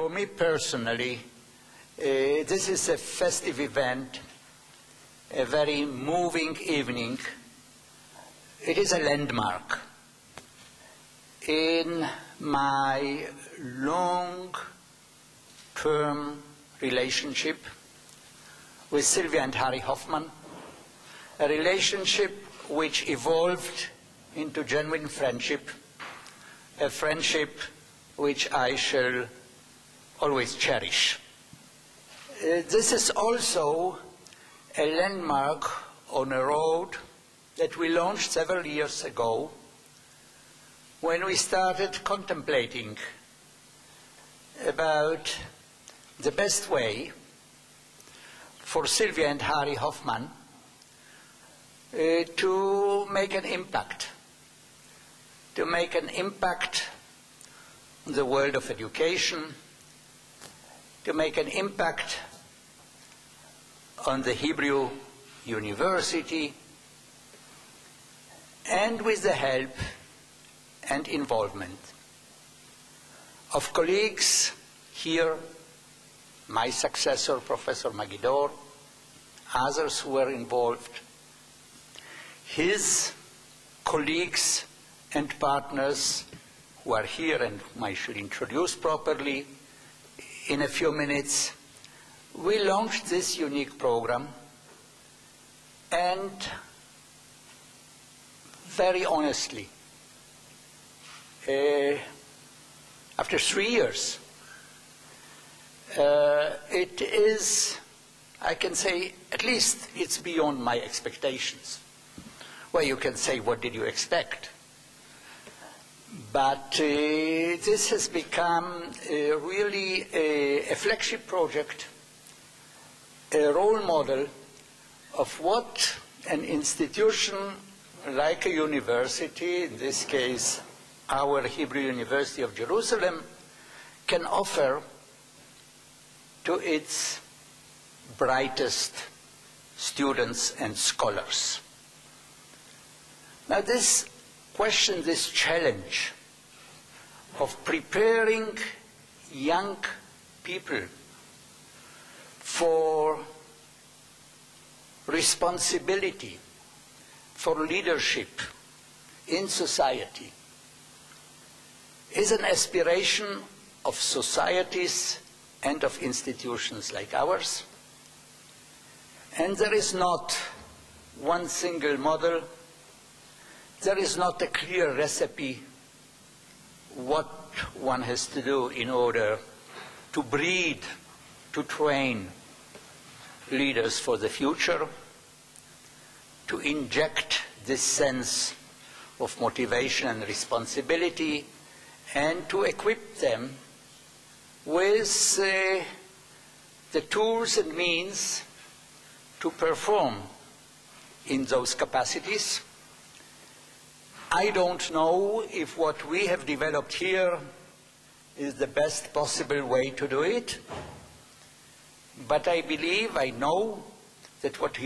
for me personally, this is a festive event, a very moving evening. It is a landmark in my long-term relationship with Sylvia and Harry Hoffman, a relationship which evolved into genuine friendship, a friendship which I shall always cherish. This is also a landmark on a road that we launched several years ago when we started contemplating about the best way for Sylvia and Harry Hoffman to make an impact on the world of education, to make an impact on the Hebrew University, and with the help and involvement of colleagues here, my successor, Professor Magidor, others who were involved, his colleagues and partners who are here and whom I shall introduce properly in a few minutes. We launched this unique program, and very honestly, after 3 years, it is, I can say, at least it's beyond my expectations. Well, you can say, what did you expect? But this has become really a flagship project, a role model of what an institution like a university, in this case our Hebrew University of Jerusalem, can offer to its brightest students and scholars. Now this question, this challenge of preparing young people for responsibility, for leadership in society, is an aspiration of societies and of institutions like ours. And there is not one single model. There is not a clear recipe what one has to do in order to breed, to train leaders for the future, to inject this sense of motivation and responsibility, and to equip them with the tools and means to perform in those capacities. I don't know if what we have developed here is the best possible way to do it, but I believe, I know that what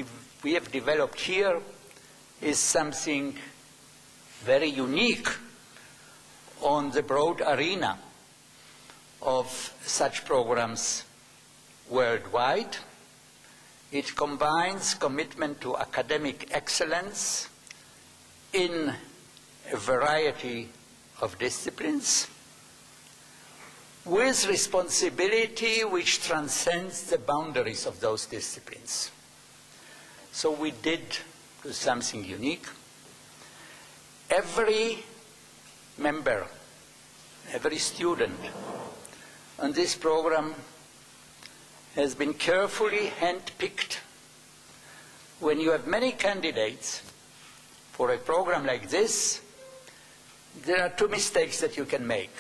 we have developed here is something very unique on the broad arena of such programs worldwide. It combines commitment to academic excellence in a variety of disciplines with responsibility which transcends the boundaries of those disciplines. So we did do something unique. Every member, every student on this program has been carefully handpicked. When you have many candidates for a program like this, there are two mistakes that you can make.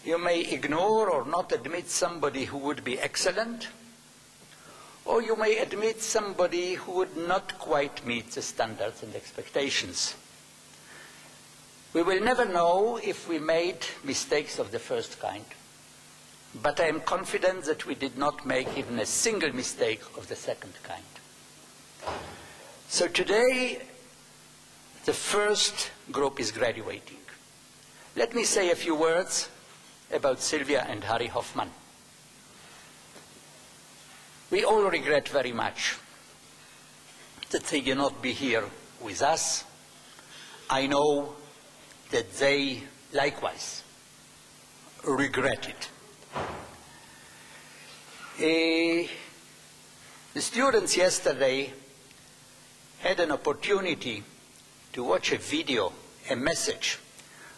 You may ignore or not admit somebody who would be excellent, or you may admit somebody who would not quite meet the standards and expectations. We will never know if we made mistakes of the first kind, but I am confident that we did not make even a single mistake of the second kind. So today, the first group is graduating. Let me say a few words about Sylvia and Harry Hoffman. We all regret very much that they cannot be here with us. I know that they likewise regret it. The students yesterday had an opportunity to watch a video, a message,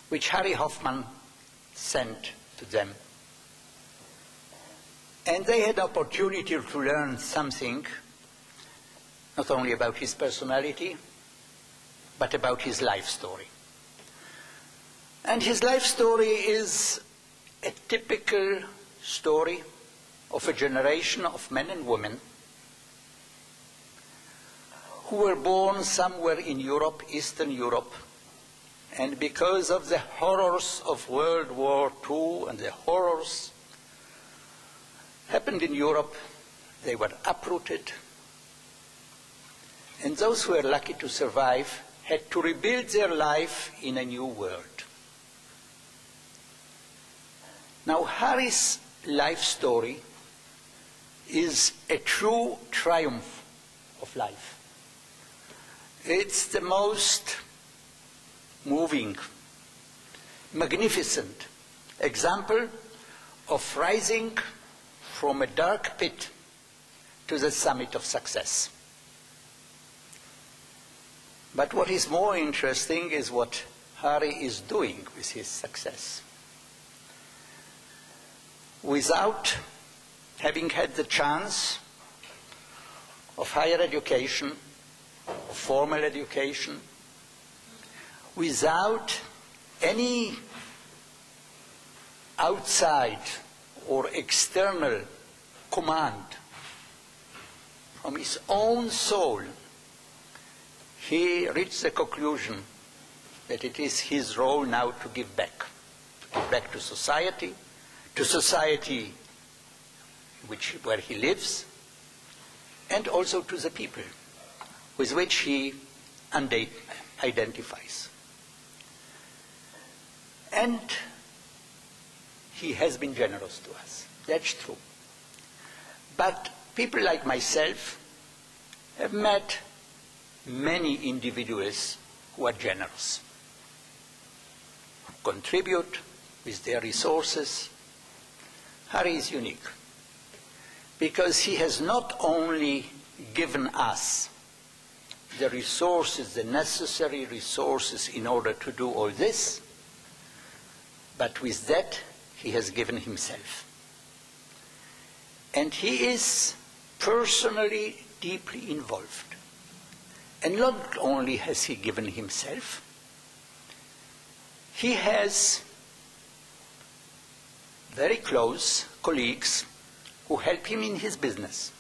which Harry Hoffman sent to them. And they had the opportunity to learn something, not only about his personality, but about his life story. And his life story is a typical story of a generation of men and women who were born somewhere in Europe, Eastern Europe, and because of the horrors of World War II and the horrors happened in Europe, they were uprooted. And those who were lucky to survive had to rebuild their life in a new world. Now, Harry's life story is a true triumph of life. It's the most moving, magnificent example of rising from a dark pit to the summit of success. But what is more interesting is what Harry is doing with his success. Without having had the chance of higher education, of formal education, without any outside or external command from his own soul, he reached the conclusion that it is his role now to give back to society where he lives, and also to the people with which he identifies. And he has been generous to us. That's true. But people like myself have met many individuals who are generous, who contribute with their resources. Harry is unique because he has not only given us the resources, the necessary resources in order to do all this, but with that he has given himself. And he is personally deeply involved. And not only has he given himself, he has very close colleagues who help him in his business,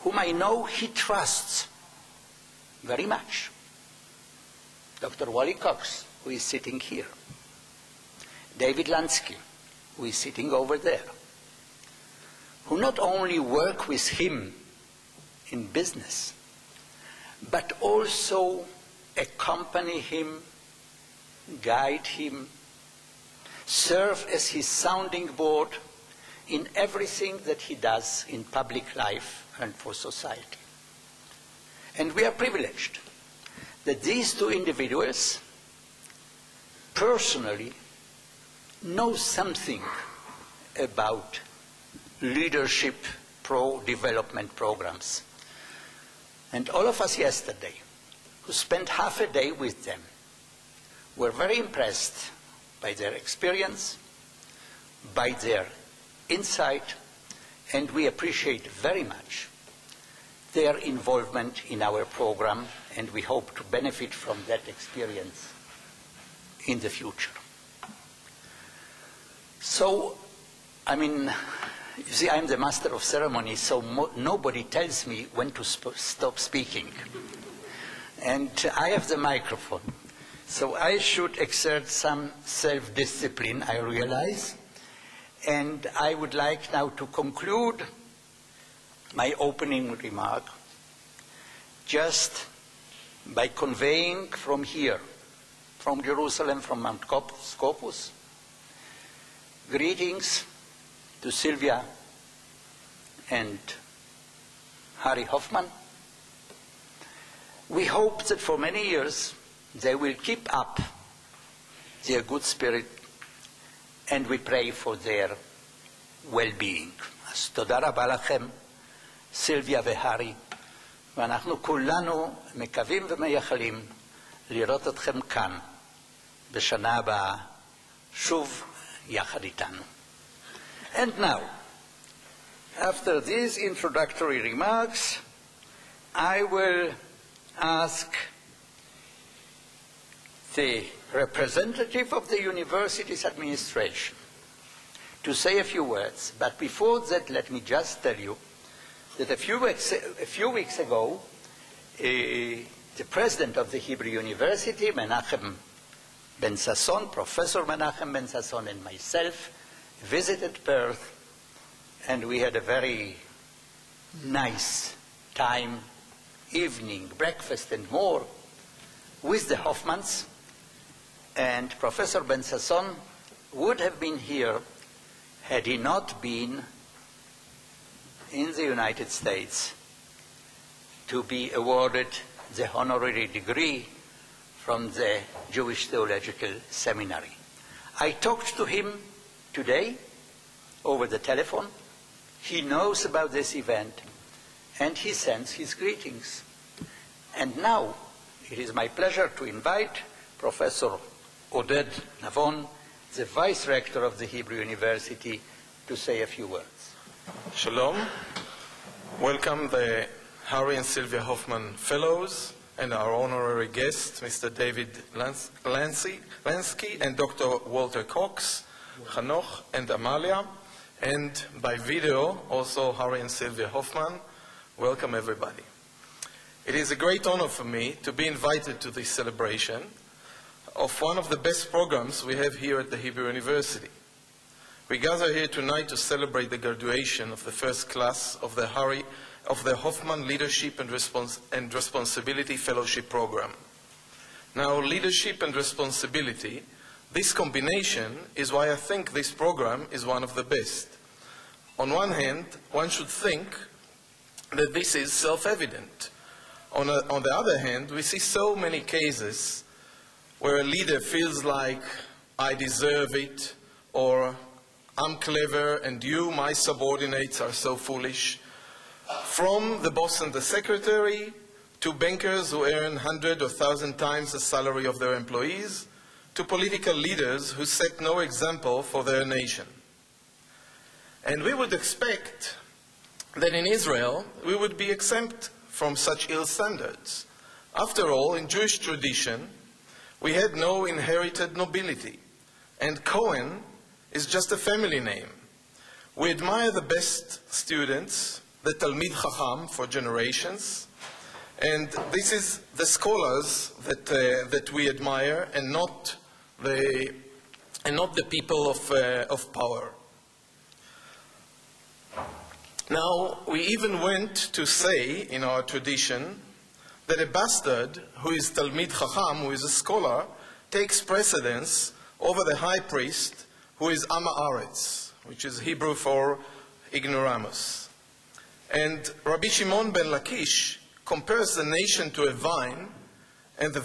whom I know he trusts very much. Dr. Wally Cox, who is sitting here. David Lansky, who is sitting over there, who not only work with him in business, but also accompany him, guide him, serve as his sounding board in everything that he does in public life and for society. And we are privileged that these two individuals personally know something about leadership pro-development programs. And all of us yesterday, who spent half a day with them, were very impressed by their experience, by their insight, and we appreciate very much their involvement in our program, and we hope to benefit from that experience in the future. So, you see, I'm the master of ceremonies, so nobody tells me when to stop speaking. And I have the microphone. So I should exert some self-discipline, I realize. And I would like now to conclude my opening remark just by conveying from here, from Jerusalem, from Mount Scopus, Greetings to Sylvia and Harry Hoffman. We hope that for many years they will keep up their good spirit, and we pray for their well-being. אז תודה רבה לכם, סילביה והארי, ואנחנו כולנו מקווים ומייחלים לראות אתכם כאן בשנה הבאה שוב יחד איתנו. And now, after these introductory remarks, I will ask the representative of the university's administration to say a few words. But before that, let me just tell you that a few weeks ago, the president of the Hebrew University, Menachem Ben Sasson, Professor Menachem Ben Sasson, and myself visited Perth, and we had a very nice time, evening, breakfast, and more with the Hoffmans. And Professor Ben Sasson would have been here had he not been in the United States to be awarded the honorary degree from the Jewish Theological Seminary. I talked to him today over the telephone. He knows about this event, and he sends his greetings. And now it is my pleasure to invite Professor Oded Navon, the Vice Rector of the Hebrew University, to say a few words. Shalom. Welcome the Harry and Sylvia Hoffman Fellows and our honorary guests, Mr. David Lansky and Dr. Walter Cox, Hanoch and Amalia, and by video also Harry and Sylvia Hoffman. Welcome everybody. It is a great honor for me to be invited to this celebration of one of the best programs we have here at the Hebrew University. We gather here tonight to celebrate the graduation of the first class of the Hoffman Leadership and Responsibility Fellowship Program. Now, leadership and responsibility, this combination is why I think this program is one of the best. On one hand, one should think that this is self-evident. On the other hand, we see so many cases where a leader feels like, I deserve it, or I'm clever and you, my subordinates, are so foolish. From the boss and the secretary to bankers who earn 100 or 1,000 times the salary of their employees, to political leaders who set no example for their nation. And we would expect that in Israel we would be exempt from such ill standards. After all, in Jewish tradition, we had no inherited nobility, and Cohen is just a family name. We admire the best students, the Talmid Chacham for generations, and this is the scholars that we admire, and not the people of power. Now, we even went to say in our tradition that a bastard who is Talmid Chacham, who is a scholar, takes precedence over the high priest who is Am Haaretz, which is Hebrew for ignoramus. And Rabbi Shimon ben Lakish compares the nation to a vine and the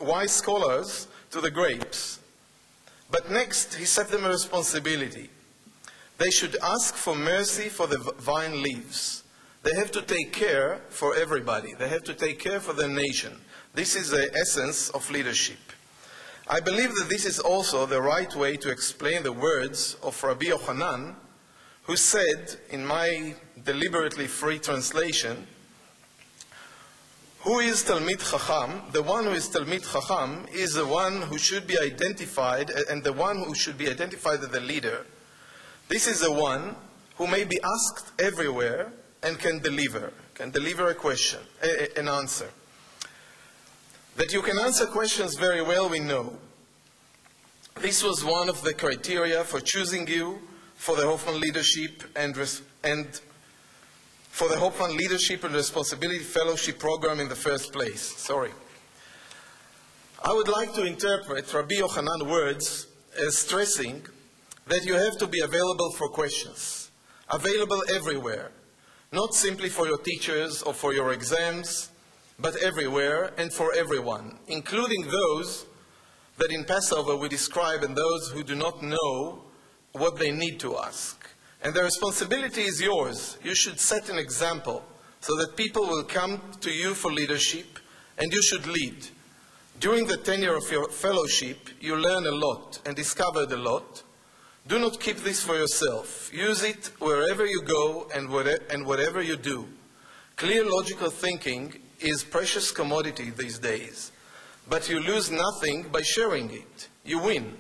wise scholars to the grapes. But next, he set them a responsibility. They should ask for mercy for the vine leaves. They have to take care for everybody. They have to take care for their nation. This is the essence of leadership. I believe that this is also the right way to explain the words of Rabbi Yochanan, who said, in my deliberately free translation, who is Talmid Chacham? The one who is Talmid Chacham is the one who should be identified, and the one who should be identified as the leader. This is the one who may be asked everywhere and can deliver a question, an answer. That you can answer questions very well, we know. This was one of the criteria for choosing you for the Hoffman Leadership and for the Hoffman Leadership and Responsibility Fellowship Program in the first place. I would like to interpret Rabbi Yochanan's words as stressing that you have to be available for questions, available everywhere, not simply for your teachers or for your exams, but everywhere and for everyone, including those that in Passover we describe and those who do not know what they need to ask. And the responsibility is yours. You should set an example so that people will come to you for leadership, and you should lead. During the tenure of your fellowship, you learn a lot and discovered a lot. Do not keep this for yourself. Use it wherever you go and whatever you do. Clear logical thinking is precious commodity these days, but you lose nothing by sharing it. You win.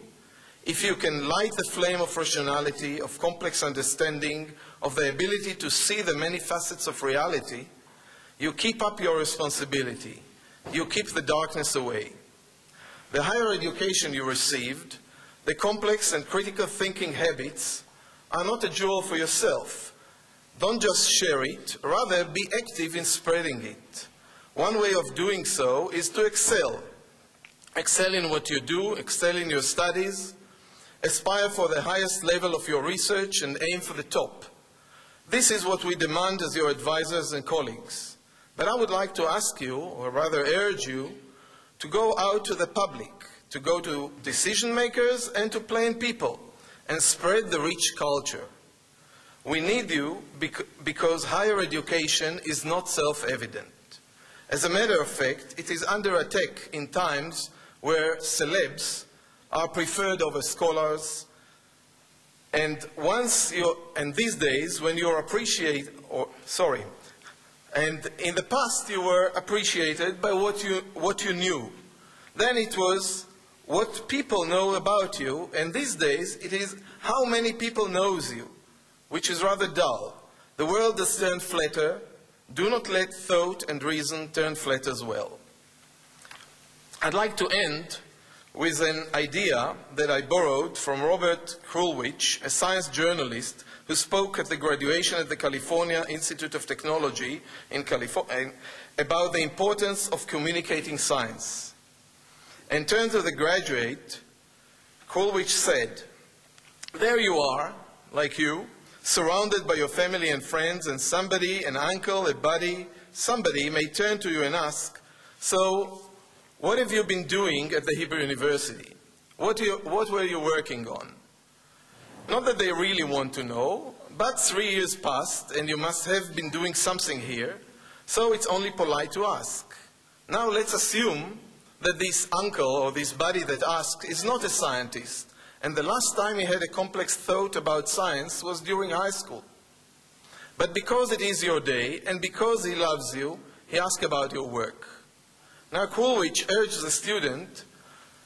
If you can light the flame of rationality, of complex understanding, of the ability to see the many facets of reality, you keep up your responsibility. You keep the darkness away. The higher education you received, the complex and critical thinking habits, are not a jewel for yourself. Don't just share it, rather be active in spreading it. One way of doing so is to excel. Excel in what you do, excel in your studies, aspire for the highest level of your research and aim for the top. This is what we demand as your advisors and colleagues. But I would like to ask you, or rather urge you, to go out to the public, to go to decision makers and to plain people, and spread the rich culture. We need you because higher education is not self-evident. As a matter of fact, it is under attack in times where celebs are preferred over scholars, and these days when you are and in the past you were appreciated by what you knew. Then it was what people know about you, and these days it is how many people knows you, which is rather dull. The world has turned flatter. Do not let thought and reason turn flat as well. I'd like to end with an idea that I borrowed from Robert Krulwich, a science journalist who spoke at the graduation at the California Institute of Technology in California about the importance of communicating science. And turned to the graduate, Krulwich said, "There you are, like you, surrounded by your family and friends, and somebody, an uncle, a buddy, somebody may turn to you and ask, so what have you been doing at the Hebrew University? What were you working on?" Not that they really want to know, but 3 years passed and you must have been doing something here, so it's only polite to ask. Now let's assume that this uncle or this buddy that asked is not a scientist, and the last time he had a complex thought about science was during high school. But because it is your day and because he loves you, he asks about your work. Now Krulwich urged the student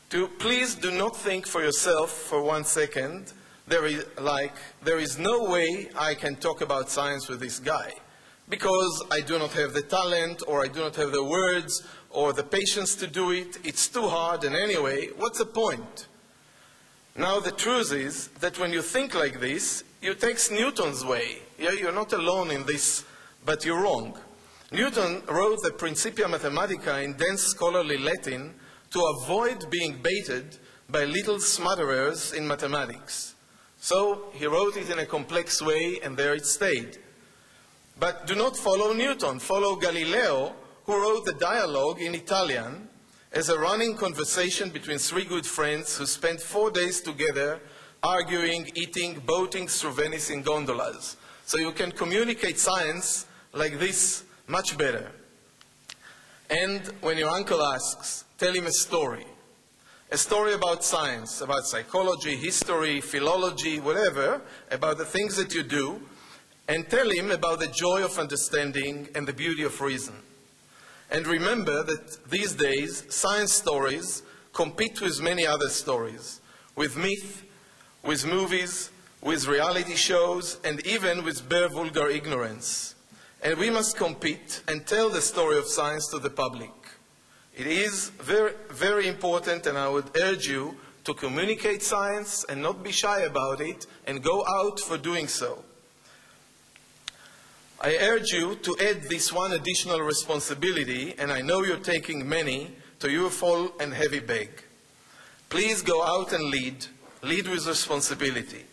to please do not think for yourself for 1 second, there is no way I can talk about science with this guy, because I do not have the talent, or I do not have the words, or the patience to do it. It's too hard, and anyway, what's the point? Now the truth is that when you think like this, you take Newton's way. Yeah, you're not alone in this, but you're wrong. Newton wrote the Principia Mathematica in dense scholarly Latin to avoid being baited by little smutterers in mathematics. So he wrote it in a complex way, and there it stayed. But do not follow Newton. Follow Galileo, who wrote the dialogue in Italian as a running conversation between 3 good friends who spent 4 days together arguing, eating, boating through Venice in gondolas. So you can communicate science like this much better. And when your uncle asks, tell him a story about science, about psychology, history, philology, whatever, about the things that you do, and tell him about the joy of understanding and the beauty of reason. And remember that these days, science stories compete with many other stories, with myth, with movies, with reality shows, and even with bare vulgar ignorance. And we must compete and tell the story of science to the public. It is very, very important, and I would urge you to communicate science and not be shy about it, and go out for doing so. I urge you to add this one additional responsibility, and I know you're taking many, to your full and heavy bag. Please go out and lead with responsibility.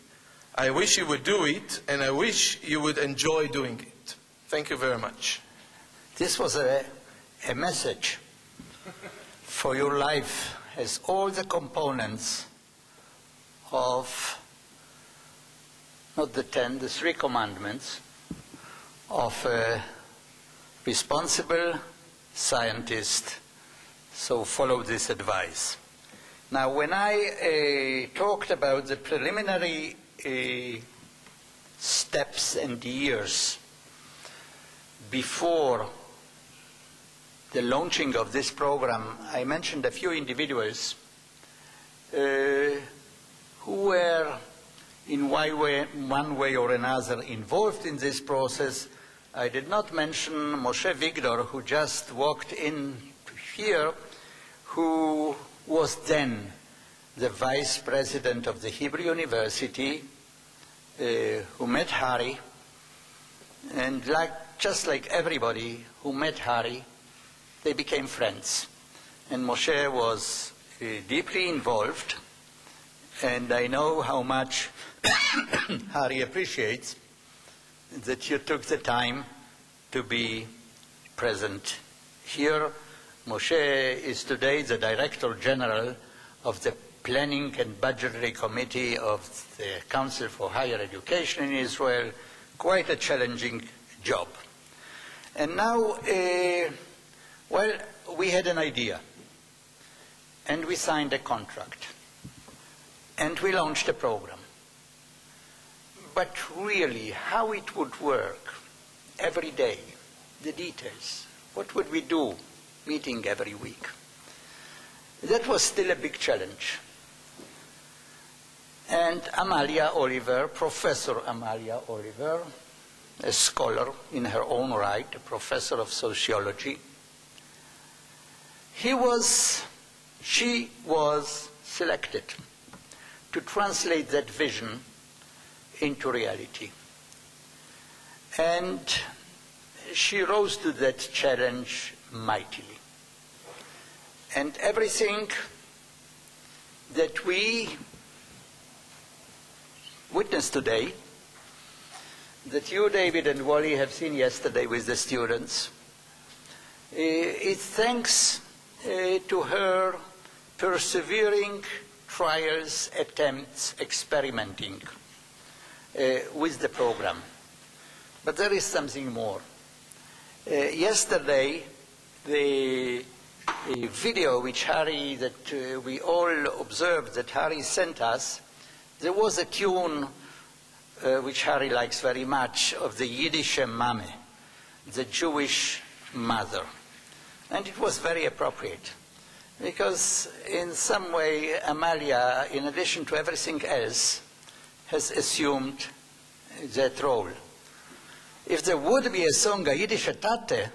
I wish you would do it, and I wish you would enjoy doing it. Thank you very much. This was a message for your life, has all the components of, not the 10, the 3 commandments of a responsible scientist. So follow this advice. Now, when I talked about the preliminary steps and years before the launching of this program, I mentioned a few individuals who were in one way or another involved in this process. I did not mention Moshe Vigdor, who just walked in here, who was then the vice president of the Hebrew University, who met Harry, and just like everybody who met Harry, they became friends. And Moshe was deeply involved, and I know how much Harry appreciates that you took the time to be present here. Moshe is today the Director General of the Planning and Budgetary Committee of the Council for Higher Education in Israel. Quite a challenging job. And now, well, we had an idea, and we signed a contract, and we launched a program. But really, how it would work every day, the details, what would we do meeting every week? That was still a big challenge. And Amalia Oliver, Professor Amalia Oliver, a scholar in her own right, a professor of sociology, she was selected to translate that vision into reality. And she rose to that challenge mightily. And everything that we witnessed today, that you, David, and Wally have seen yesterday with the students, it's thanks to her persevering trials, attempts, experimenting with the program. But there is something more. Yesterday, the video which Harry, that we all observed that Harry sent us, there was a tune which Harry likes very much, of the Yiddish Mame, the Jewish mother. And it was very appropriate, because in some way Amalia, in addition to everything else, has assumed that role. If there would be a song, a Yiddish Tate,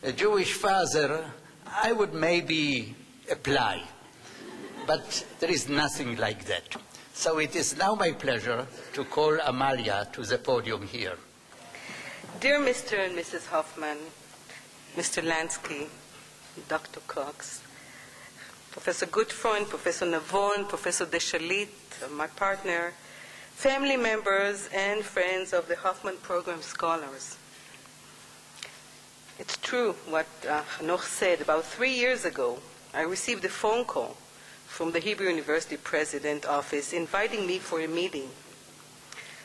a Jewish father, I would maybe apply. But there is nothing like that. So it is now my pleasure to call Amalia to the podium here. Dear Mr. and Mrs. Hoffman, Mr. Lansky, Dr. Cox, Professor Gutfreund, Professor Navon, Professor Deshalit, my partner, family members and friends of the Hoffman Program scholars. It's true what Hanoch said. About 3 years ago, I received a phone call from the Hebrew University President Office inviting me for a meeting.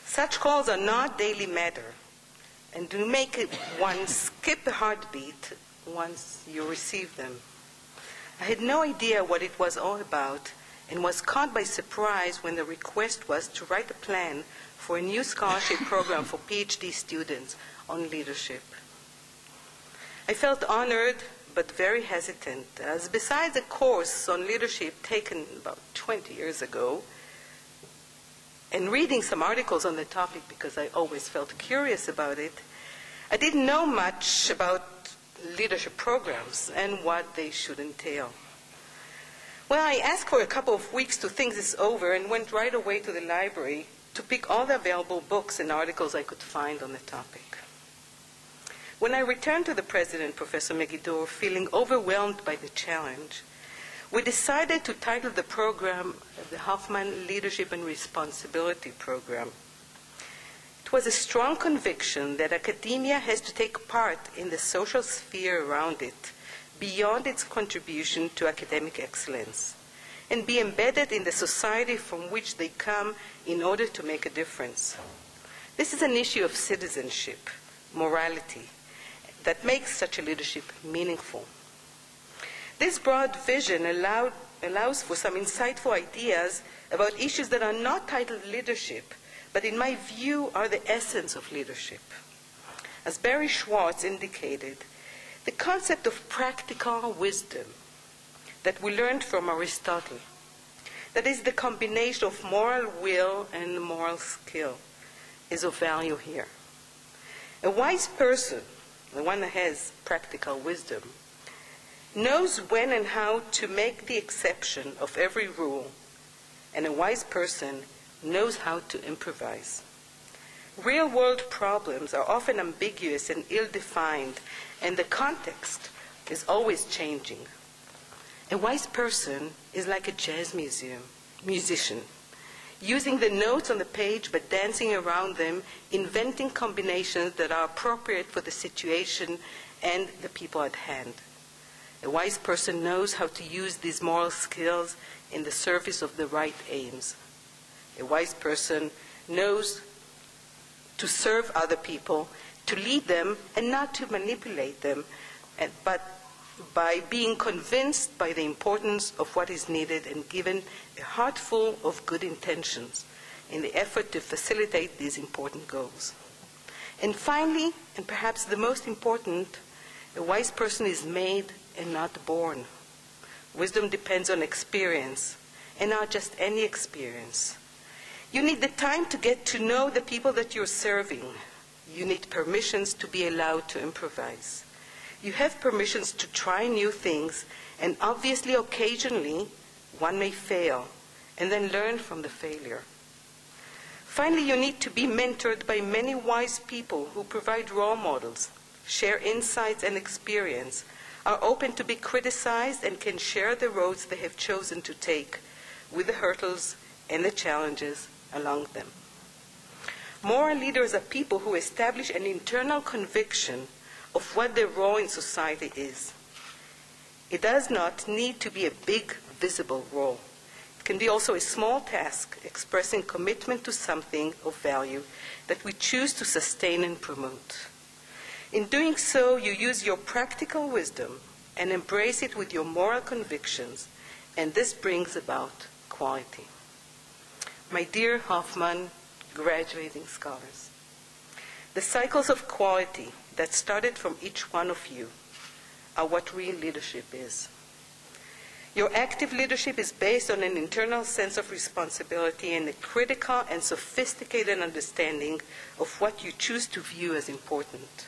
Such calls are not daily matter and do make one skip a heartbeat once you receive them. I had no idea what it was all about and was caught by surprise when the request was to write a plan for a new scholarship program for PhD students on leadership. I felt honored but very hesitant, as besides a course on leadership taken about 20 years ago, and reading some articles on the topic because I always felt curious about it, I didn't know much about leadership programs and what they should entail. Well, I asked for a couple of weeks to think this over and went right away to the library to pick all the available books and articles I could find on the topic. When I returned to the president, Professor Megidor, feeling overwhelmed by the challenge, we decided to title the program the Hoffman Leadership and Responsibility Program. It was a strong conviction that academia has to take part in the social sphere around it, beyond its contribution to academic excellence, and be embedded in the society from which they come in order to make a difference. This is an issue of citizenship, morality, that makes such a leadership meaningful. This broad vision allows for some insightful ideas about issues that are not titled leadership, but in my view are the essence of leadership. As Barry Schwartz indicated, the concept of practical wisdom that we learned from Aristotle, that is the combination of moral will and moral skill, is of value here. A wise person, the one that has practical wisdom, knows when and how to make the exception of every rule, and a wise person knows how to improvise. Real-world problems are often ambiguous and ill-defined, and the context is always changing. A wise person is like a jazz musician, using the notes on the page but dancing around them, inventing combinations that are appropriate for the situation and the people at hand. A wise person knows how to use these moral skills in the service of the right aims. A wise person knows to serve other people, to lead them, and not to manipulate them, but by being convinced by the importance of what is needed and given a heart full of good intentions in the effort to facilitate these important goals. And finally, and perhaps the most important, a wise person is made and not born. Wisdom depends on experience, and not just any experience. You need the time to get to know the people that you're serving. You need permissions to be allowed to improvise. You have permissions to try new things, and obviously, occasionally, one may fail, and then learn from the failure. Finally, you need to be mentored by many wise people who provide role models, share insights and experience, are open to be criticized, and can share the roads they have chosen to take, with the hurdles and the challenges along them. Moral leaders are people who establish an internal conviction of what their role in society is. It does not need to be a big, visible role. It can be also a small task expressing commitment to something of value that we choose to sustain and promote. In doing so, you use your practical wisdom and embrace it with your moral convictions, and this brings about quality. My dear Hoffman graduating scholars, the cycles of quality that started from each one of you are what real leadership is. Your active leadership is based on an internal sense of responsibility and a critical and sophisticated understanding of what you choose to view as important.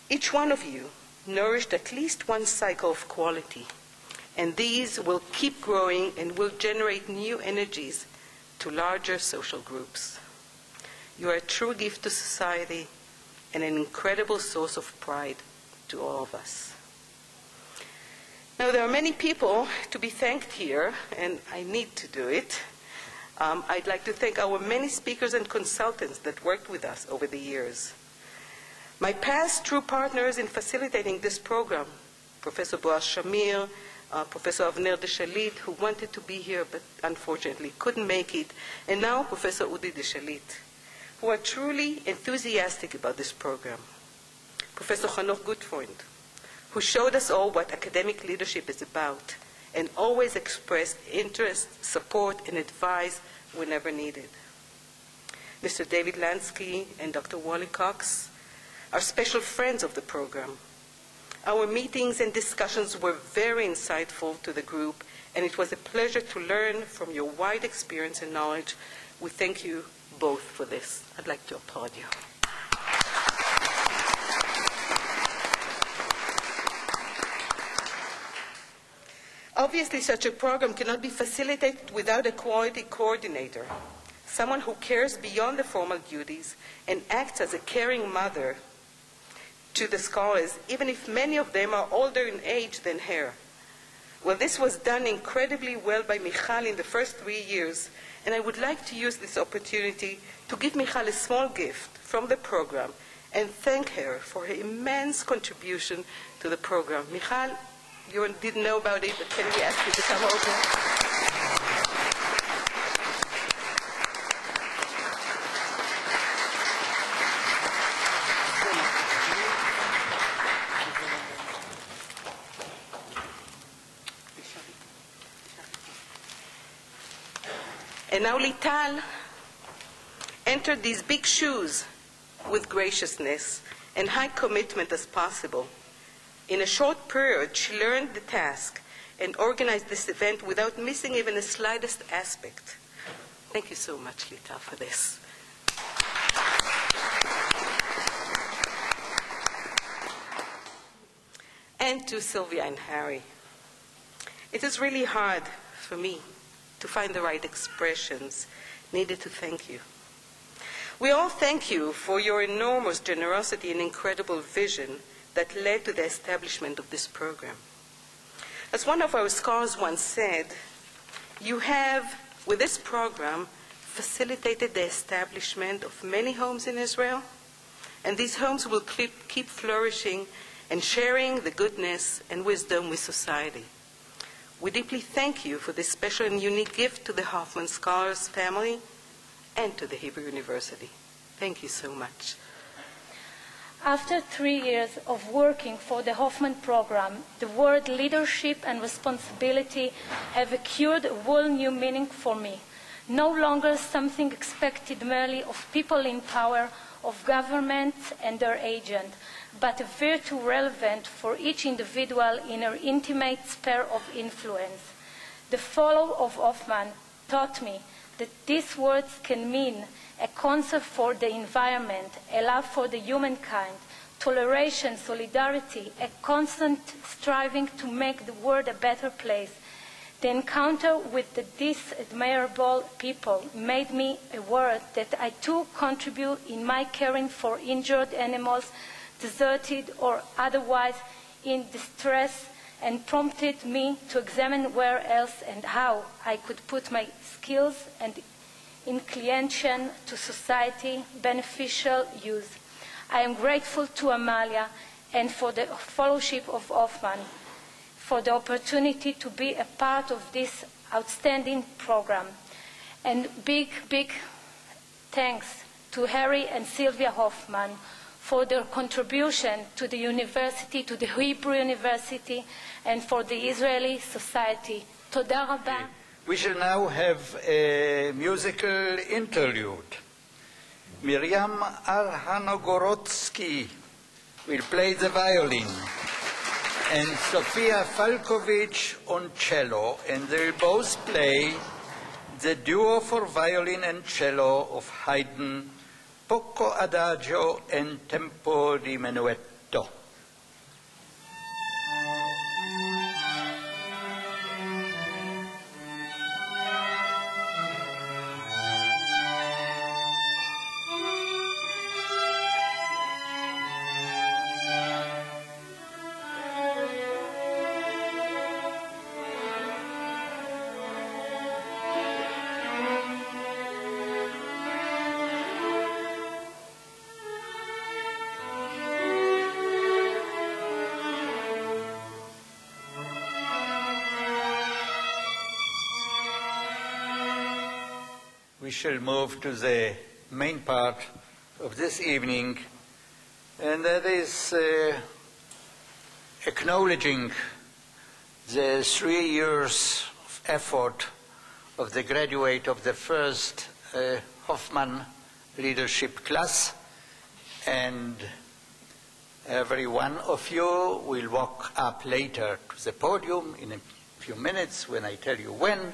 Each one of you nourished at least one cycle of quality, and these will keep growing and will generate new energies to larger social groups. You are a true gift to society and an incredible source of pride to all of us. Now, there are many people to be thanked here, and I need to do it. I'd like to thank our many speakers and consultants that worked with us over the years. My past true partners in facilitating this program, Professor Boaz Shamir, Professor Avner de Shalit, who wanted to be here but unfortunately couldn't make it, and now Professor Udi de Shalit, who are truly enthusiastic about this program. Professor Hanoch Gutfreund, who showed us all what academic leadership is about and always expressed interest, support, and advice whenever needed. Mr. David Lansky and Dr. Wally Cox are special friends of the program. Our meetings and discussions were very insightful to the group, and it was a pleasure to learn from your wide experience and knowledge. We thank you both for this. I'd like to applaud you. Obviously, such a program cannot be facilitated without a quality coordinator, someone who cares beyond the formal duties and acts as a caring mother to the scholars, even if many of them are older in age than her. Well, this was done incredibly well by Michal in the first 3 years, and I would like to use this opportunity to give Michal a small gift from the program and thank her for her immense contribution to the program. Michal, you didn't know about it, but can we ask you to come over? And now Lital entered these big shoes with graciousness and high commitment as possible. In a short period, she learned the task and organized this event without missing even the slightest aspect. Thank you so much, Lital, for this. And to Sylvia and Harry. It is really hard for me to find the right expressions needed to thank you. We all thank you for your enormous generosity and incredible vision that led to the establishment of this program. As one of our scholars once said, you have, with this program, facilitated the establishment of many homes in Israel, and these homes will keep flourishing and sharing the goodness and wisdom with society. We deeply thank you for this special and unique gift to the Hoffman Scholars family and to the Hebrew University. Thank you so much. After 3 years of working for the Hoffman program, the word leadership and responsibility have acquired a whole new meaning for me. No longer something expected merely of people in power, of governments and their agents, but a virtue relevant for each individual in her intimate sphere of influence. The follow of Hoffman taught me that these words can mean a concern for the environment, a love for the humankind, toleration, solidarity, a constant striving to make the world a better place. The encounter with these admirable people made me aware that I too contribute in my caring for injured animals, deserted or otherwise in distress, and prompted me to examine where else and how I could put my skills and inclination to society beneficial use. I am grateful to Amalia and for the fellowship of Hoffman for the opportunity to be a part of this outstanding program. And big thanks to Harry and Sylvia Hoffman for their contribution to the university, to the Hebrew University, and for the Israeli society. Toda rabba. We shall now have a musical interlude. Miriam Arhanogorotsky will play the violin, and Sofia Falkovich on cello, and they will both play the duo for violin and cello of Haydn, Poco Adagio and Tempo di Menuetto. We shall move to the main part of this evening, and that is acknowledging the 3 years of effort of the graduate of the first Hoffman leadership class, and every one of you will walk up later to the podium in a few minutes when I tell you when,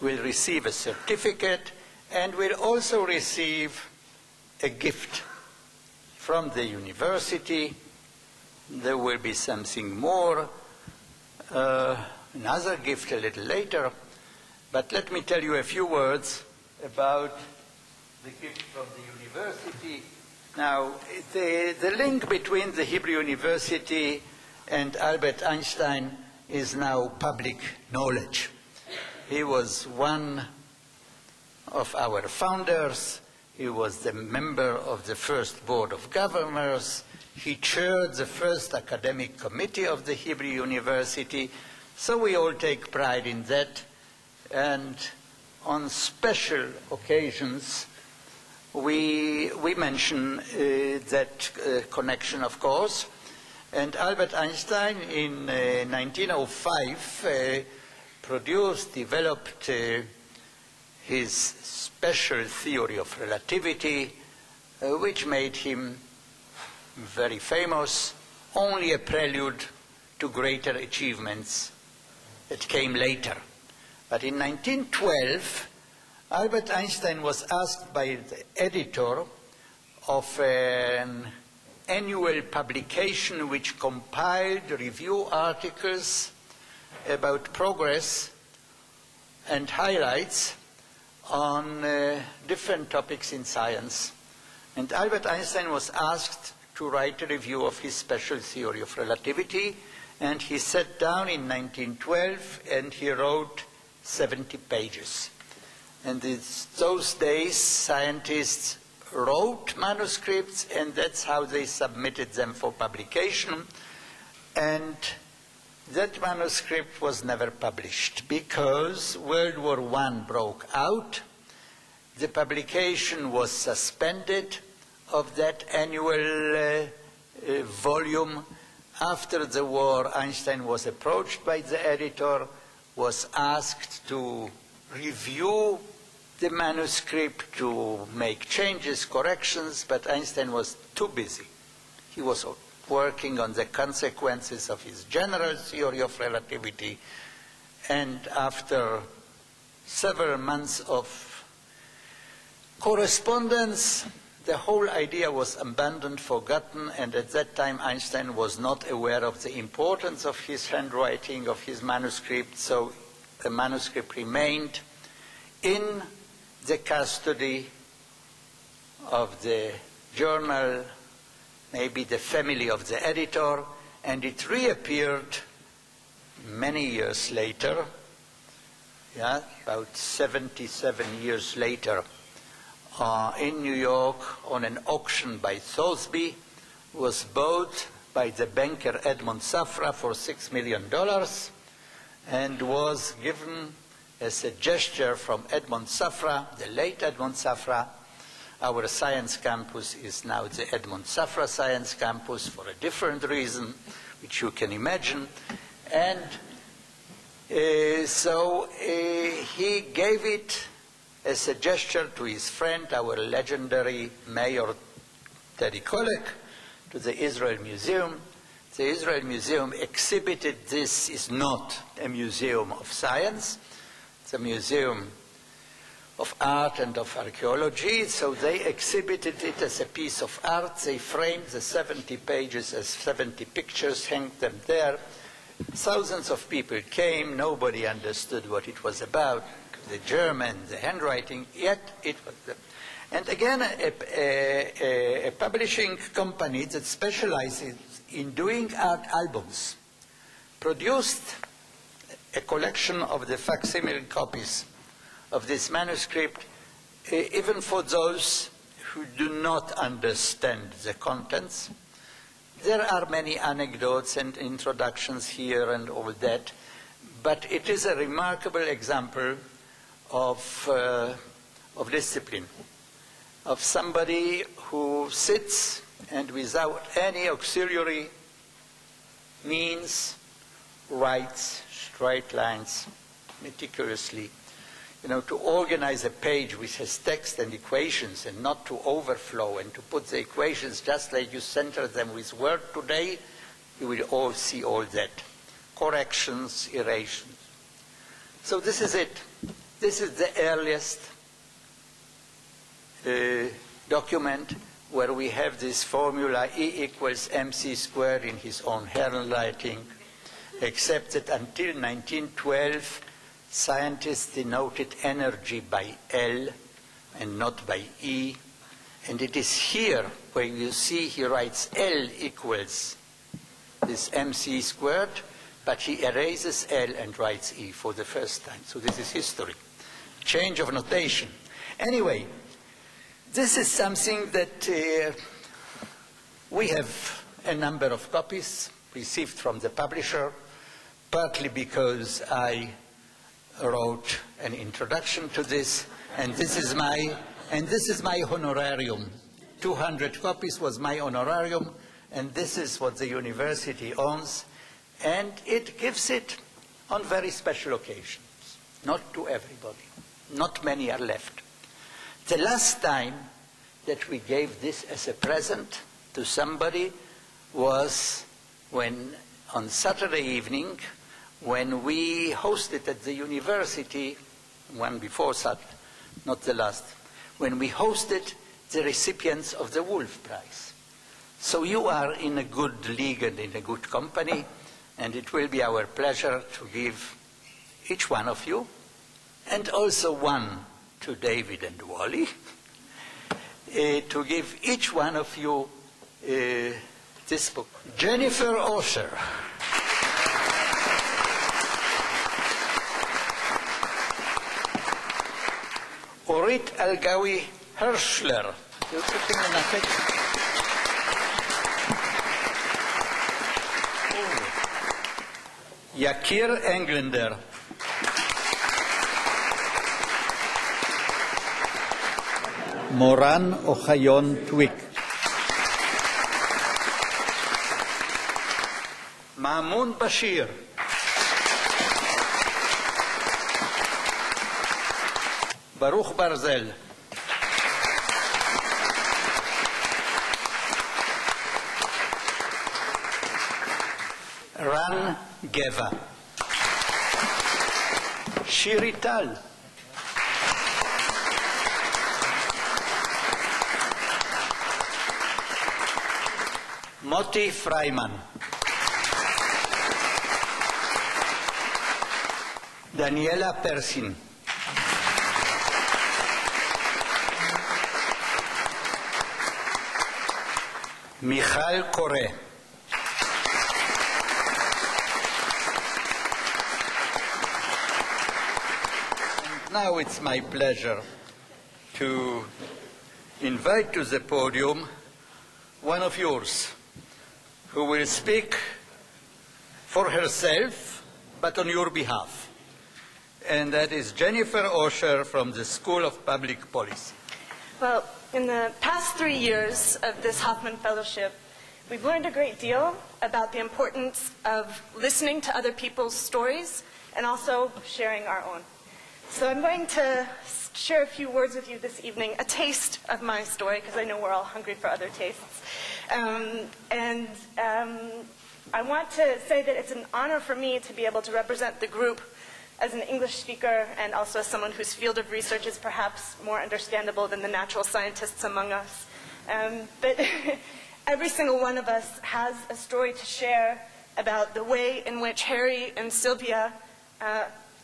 will receive a certificate and will also receive a gift from the university. There will be something more, another gift a little later, but let me tell you a few words about the gift from the university. Now, the link between the Hebrew University and Albert Einstein is now public knowledge. He was one of our founders. He was the member of the first Board of Governors. He chaired the first academic committee of the Hebrew University. So we all take pride in that. And on special occasions, we mention that connection, of course. And Albert Einstein in 1905 developed his special theory of relativity, which made him very famous, only a prelude to greater achievements that came later. But in 1912, Albert Einstein was asked by the editor of an annual publication which compiled review articles about progress and highlights on different topics in science. And Albert Einstein was asked to write a review of his special theory of relativity, and he sat down in 1912 and he wrote 70 pages. And those days, scientists wrote manuscripts, and that's how they submitted them for publication. And that manuscript was never published because World War I broke out. The publication was suspended of that annual volume. After the war, Einstein was approached by the editor, was asked to review the manuscript, to make changes, corrections, but Einstein was too busy. He was working on the consequences of his general theory of relativity, and after several months of correspondence, the whole idea was abandoned, forgotten, and at that time Einstein was not aware of the importance of his handwriting, of his manuscript, so the manuscript remained in the custody of the journal, maybe the family of the editor, and it reappeared many years later, about 77 years later, in New York on an auction by Sotheby, was bought by the banker Edmund Safra for $6 million, and was given as a gesture from Edmund Safra, the late Edmund Safra. Our science campus is now the Edmund Safra Science Campus for a different reason, which you can imagine. And so he gave it as a gesture to his friend, our legendary Mayor Teddy Kollek, to the Israel Museum. The Israel Museum exhibited this. Is not a museum of science. It's a museum of art and of archaeology, so they exhibited it as a piece of art. They framed the 70 pages as 70 pictures, hanged them there. Thousands of people came. Nobody understood what it was about, the German, the handwriting, yet it was there. And again, a publishing company that specializes in doing art albums produced a collection of the facsimile copies of this manuscript, even for those who do not understand the contents. There are many anecdotes and introductions here and all that, but it is a remarkable example of discipline, of somebody who sits and without any auxiliary means writes straight lines meticulously. To organize a page which has text and equations and not to overflow, and to put the equations just like you center them with Word today, you will all see all that. Corrections, erasures. So this is it. This is the earliest document where we have this formula E equals mc squared in his own handwriting, except that until 1912, scientists denoted energy by L and not by E. And it is here where you see he writes L equals this mc squared, but she erases L and writes E for the first time. So this is history. Change of notation. Anyway, this is something that we have a number of copies received from the publisher, partly because I wrote an introduction to this, and this is my honorarium. 200 copies was my honorarium, and this is what the university owns, and it gives it on very special occasions, not to everybody. Not many are left. The last time that we gave this as a present to somebody was when, on Saturday evening, when we hosted at the university, one before Saturday, not the last, when we hosted the recipients of the Wolf Prize. So you are in a good league and in a good company, and it will be our pleasure to give each one of you, and also one to David and Wally, to give each one of you this book. Jennifer Oser. Orit Algawi Hirschler. Yakir Englander. Moran Ohayon-Twick. Maamoun Basheer. Baruch Barzel. Ran Geva. Shirital. Moti Freiman. Daniela Persin. Michal Kore. And now it's my pleasure to invite to the podium one of yours who will speak for herself, but on your behalf. And that is Jennifer Oser from the School of Public Policy. Well, in the past 3 years of this Hoffman Fellowship, we've learned a great deal about the importance of listening to other people's stories and also sharing our own. So I'm going to share a few words with you this evening, a taste of my story, because I know we're all hungry for other tastes. I want to say that it's an honor for me to be able to represent the group as an English speaker and also as someone whose field of research is perhaps more understandable than the natural scientists among us. But every single one of us has a story to share about the way in which Harry and Sylvia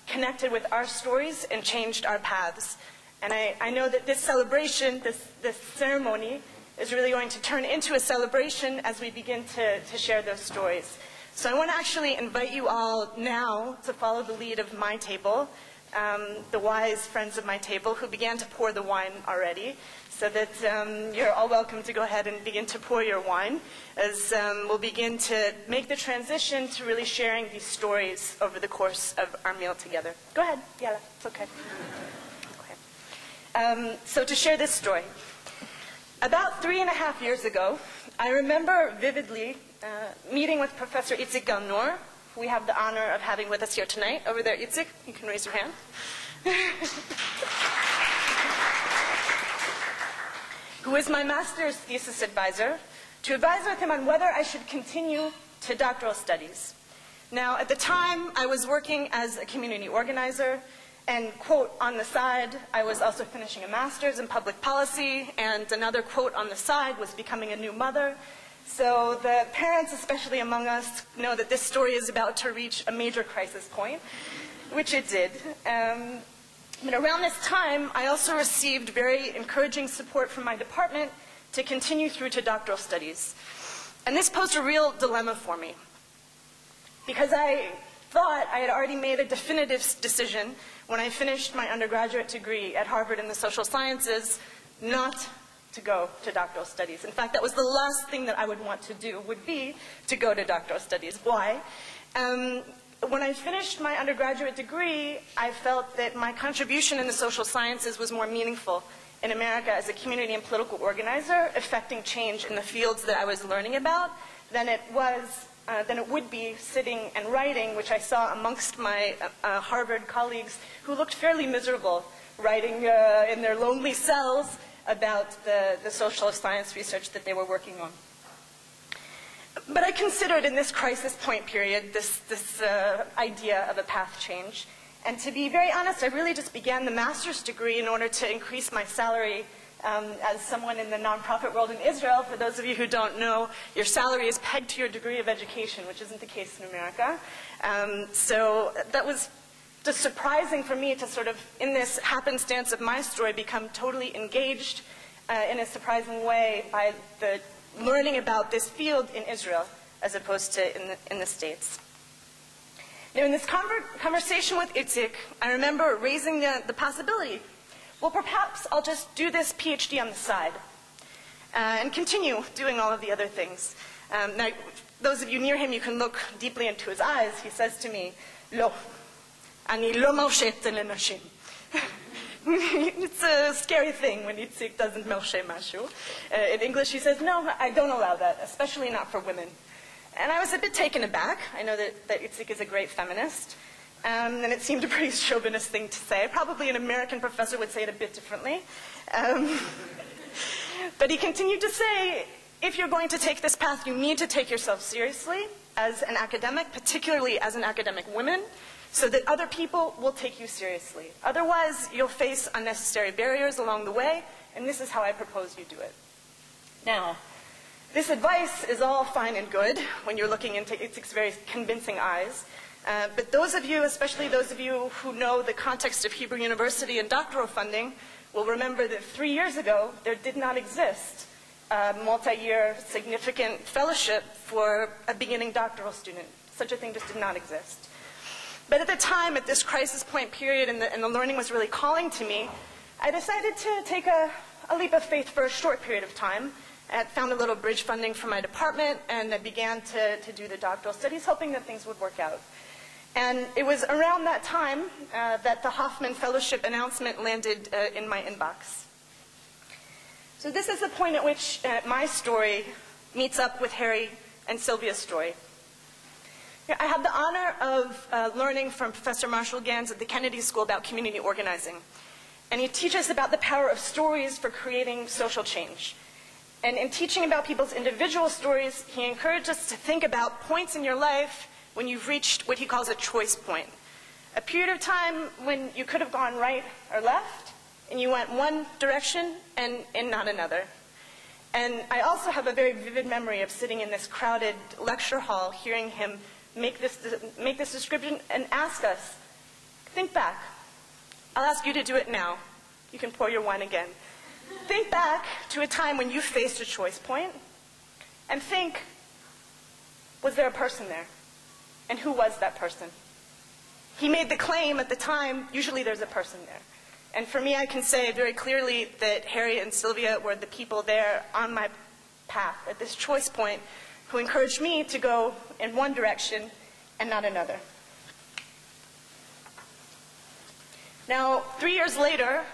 connected with our stories and changed our paths. And I know that this celebration, this ceremony, is really going to turn into a celebration as we begin to share those stories. So I want to actually invite you all now to follow the lead of my table, the wise friends of my table who began to pour the wine already, so that you're all welcome to go ahead and begin to pour your wine as we'll begin to make the transition to really sharing these stories over the course of our meal together. Go ahead, Yala, it's okay. So to share this story. About 3.5 years ago, I remember vividly meeting with Professor Itzik Galnor, who we have the honor of having with us here tonight. Over there, Itzik, you can raise your hand. Who is my master's thesis advisor, to advise with him on whether I should continue to doctoral studies. Now, at the time, I was working as a community organizer, and, quote, on the side, I was also finishing a master's in public policy, and another quote on the side was becoming a new mother. So the parents, especially among us, know that this story is about to reach a major crisis point, which it did. But around this time, I also received very encouraging support from my department to continue through to doctoral studies. And this posed a real dilemma for me. because I thought I had already made a definitive decision when I finished my undergraduate degree at Harvard in the social sciences not to go to doctoral studies. In fact, that was the last thing that I would want to do, would be to go to doctoral studies. Why? When I finished my undergraduate degree, I felt that my contribution in the social sciences was more meaningful in America as a community and political organizer, affecting change in the fields that I was learning about, than it would be sitting and writing, which I saw amongst my Harvard colleagues who looked fairly miserable, writing in their lonely cells about the social science research that they were working on. But I considered in this crisis point period this idea of a path change. And to be very honest, I really just began the master's degree in order to increase my salary as someone in the nonprofit world in Israel. For those of you who don't know, your salary is pegged to your degree of education, which isn't the case in America. So that was just surprising for me to sort of, in this happenstance of my story, become totally engaged in a surprising way by the learning about this field in Israel as opposed to in the States. Now, in this conversation with Itzik, I remember raising the possibility, well, perhaps I'll just do this PhD on the side and continue doing all of the other things. Now, those of you near him, you can look deeply into his eyes. He says to me, "Lo, ani lo marshet lenashim." It's a scary thing when Itzik doesn't marshe mashu. In English, he says, "No, I don't allow that, especially not for women." And I was a bit taken aback. I know that Itzik is a great feminist, and it seemed a pretty chauvinist thing to say. Probably an American professor would say it a bit differently. But he continued to say, if you're going to take this path, you need to take yourself seriously as an academic, particularly as an academic woman, so that other people will take you seriously. Otherwise, you'll face unnecessary barriers along the way, and this is how I propose you do it. Now, this advice is all fine and good when you're looking into Itzik's very convincing eyes. But those of you, especially those of you who know the context of Hebrew University and doctoral funding, will remember that 3 years ago, there did not exist a multi-year significant fellowship for a beginning doctoral student. Such a thing just did not exist. But at the time, at this crisis point period, and the learning was really calling to me, I decided to take a leap of faith for a short period of time. I had found a little bridge funding from my department, and I began to do the doctoral studies, hoping that things would work out. And it was around that time that the Hoffman Fellowship announcement landed in my inbox. So this is the point at which my story meets up with Harry and Sylvia's story. I had the honor of learning from Professor Marshall Gans at the Kennedy School about community organizing. And he teaches about the power of stories for creating social change. And in teaching about people's individual stories, he encouraged us to think about points in your life when you've reached what he calls a choice point. A period of time when you could have gone right or left, and you went one direction and not another. And I also have a very vivid memory of sitting in this crowded lecture hall, hearing him make this description and ask us, think back. I'll ask you to do it now. You can pour your wine again. Think back to a time when you faced a choice point, and think, was there a person there? And who was that person? He made the claim at the time, usually there's a person there. And for me, I can say very clearly that Harry and Sylvia were the people there on my path at this choice point who encouraged me to go in one direction and not another. Now, 3 years later,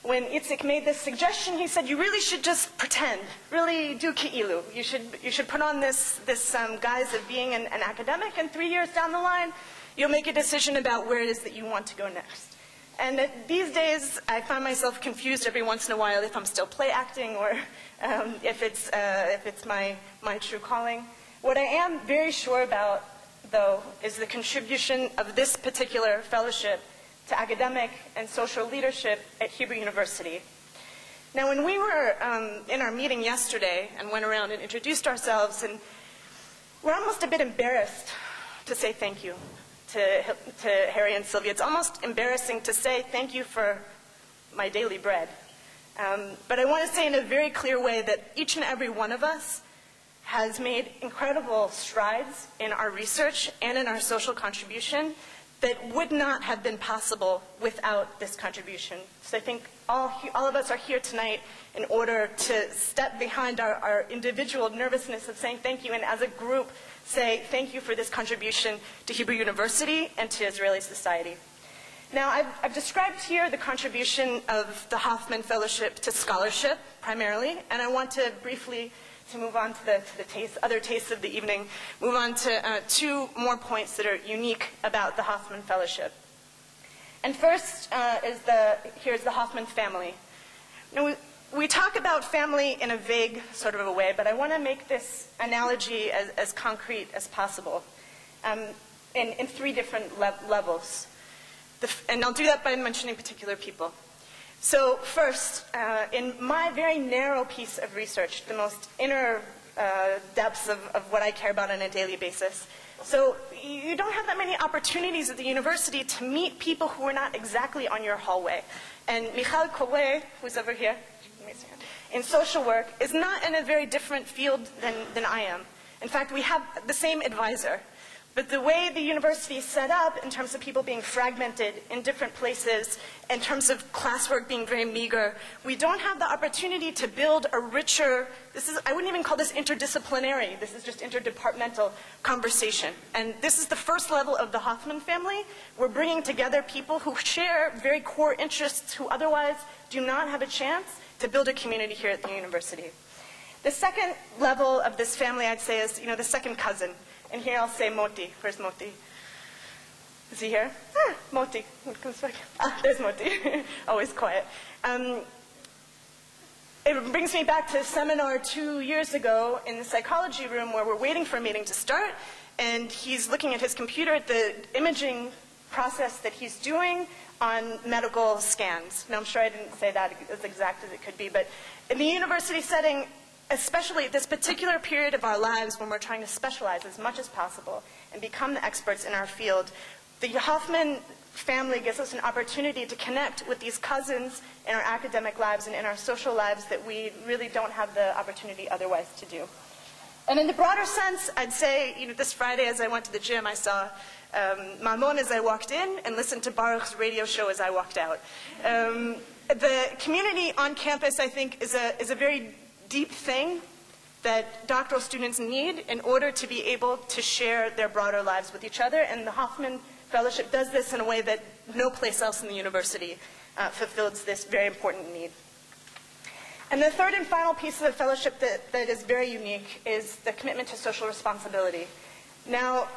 when Itzik made this suggestion, he said, you really should just pretend, really do ki'ilu. You should put on this guise of being an academic, and 3 years down the line, you'll make a decision about where it is that you want to go next. And these days, I find myself confused every once in a while if I'm still play acting or if it's my true calling. What I am very sure about, though, is the contribution of this particular fellowship to academic and social leadership at Hebrew University. Now, when we were in our meeting yesterday and went around and introduced ourselves, and we're almost a bit embarrassed to say thank you to Harry and Sylvia. It's almost embarrassing to say thank you for my daily bread. But I want to say in a very clear way that each and every one of us has made incredible strides in our research and in our social contribution that would not have been possible without this contribution. So I think all of us are here tonight in order to step behind our individual nervousness of saying thank you, and as a group say thank you for this contribution to Hebrew University and to Israeli society. Now, I've described here the contribution of the Hoffman Fellowship to scholarship, primarily, and I want to briefly, to move on to the other tastes of the evening, move on to two more points that are unique about the Hoffman Fellowship. And first, here's the Hoffman family. Now, we talk about family in a vague sort of a way, but I want to make this analogy as concrete as possible in three different levels. And I'll do that by mentioning particular people. So first, in my very narrow piece of research, the most inner depths of what I care about on a daily basis, so you don't have that many opportunities at the university to meet people who are not exactly on your hallway. And Michal, who's over here, in social work, is not in a very different field than I am. In fact, we have the same advisor. But the way the university is set up in terms of people being fragmented in different places, in terms of classwork being very meager, we don't have the opportunity to build a richer, I wouldn't even call this interdisciplinary, this is just interdepartmental conversation. And this is the first level of the Hoffman family. We're bringing together people who share very core interests who otherwise do not have a chance to build a community here at the university. The second level of this family, I'd say, is the second cousin. And here I'll say Moti. Where's Moti? Is he here? Moti. There's Moti. Always quiet. It brings me back to a seminar 2 years ago in the psychology room where we're waiting for a meeting to start, and he's looking at his computer at the imaging process that he's doing on medical scans. Now, I'm sure I didn't say that as exact as it could be, but in the university setting, especially at this particular period of our lives when we're trying to specialize as much as possible and become the experts in our field, the Hoffman family gives us an opportunity to connect with these cousins in our academic lives and in our social lives that we really don't have the opportunity otherwise to do. And in the broader sense, I'd say, this Friday as I went to the gym, I saw Maamoun as I walked in and listened to Baruch's radio show as I walked out. The community on campus, I think, is a very deep thing that doctoral students need in order to be able to share their broader lives with each other. And the Hoffman Fellowship does this in a way that no place else in the university fulfills this very important need. And the third and final piece of the fellowship that is very unique is the commitment to social responsibility. Now,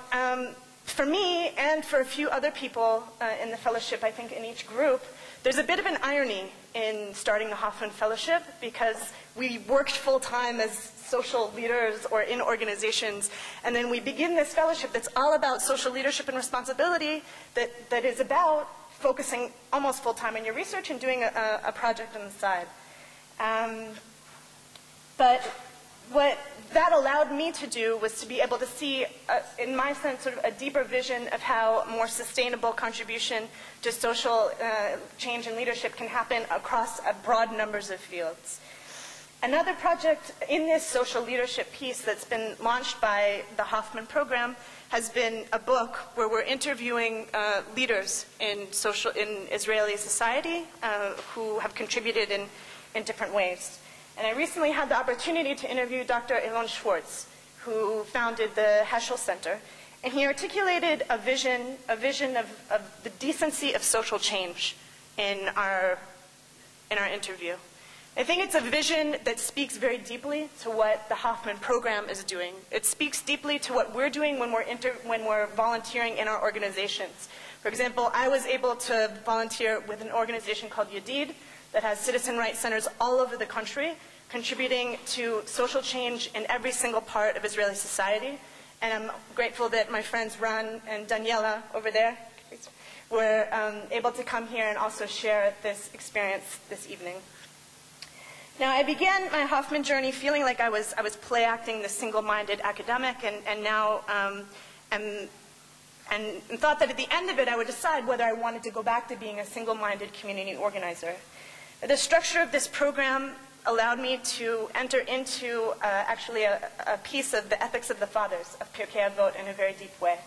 for me and for a few other people in the fellowship, I think in each group, there's a bit of an irony in starting the Hoffman Fellowship because we worked full-time as social leaders or in organizations, and then we begin this fellowship that's all about social leadership and responsibility that is about focusing almost full-time on your research and doing a project on the side. But what that allowed me to do was to be able to see, in my sense, sort of a deeper vision of how more sustainable contribution to social change and leadership can happen across broad numbers of fields. Another project in this social leadership piece that's been launched by the Hoffman program has been a book where we're interviewing leaders in Israeli society who have contributed in different ways. And I recently had the opportunity to interview Dr. Elon Schwartz, who founded the Heschel Center. And he articulated a vision of the decency of social change in our interview. I think it's a vision that speaks very deeply to what the Hoffman program is doing. It speaks deeply to what we're doing when we're volunteering in our organizations. For example, I was able to volunteer with an organization called Yadid that has citizen rights centers all over the country, contributing to social change in every single part of Israeli society. And I'm grateful that my friends Ran and Daniela over there were able to come here and also share this experience this evening. Now, I began my Hoffman journey feeling like I was play acting the single-minded academic, and now and thought that at the end of it I would decide whether I wanted to go back to being a single-minded community organizer. The structure of this program allowed me to enter into actually a piece of the Ethics of the Fathers of Pirkei Avot in a very deep way.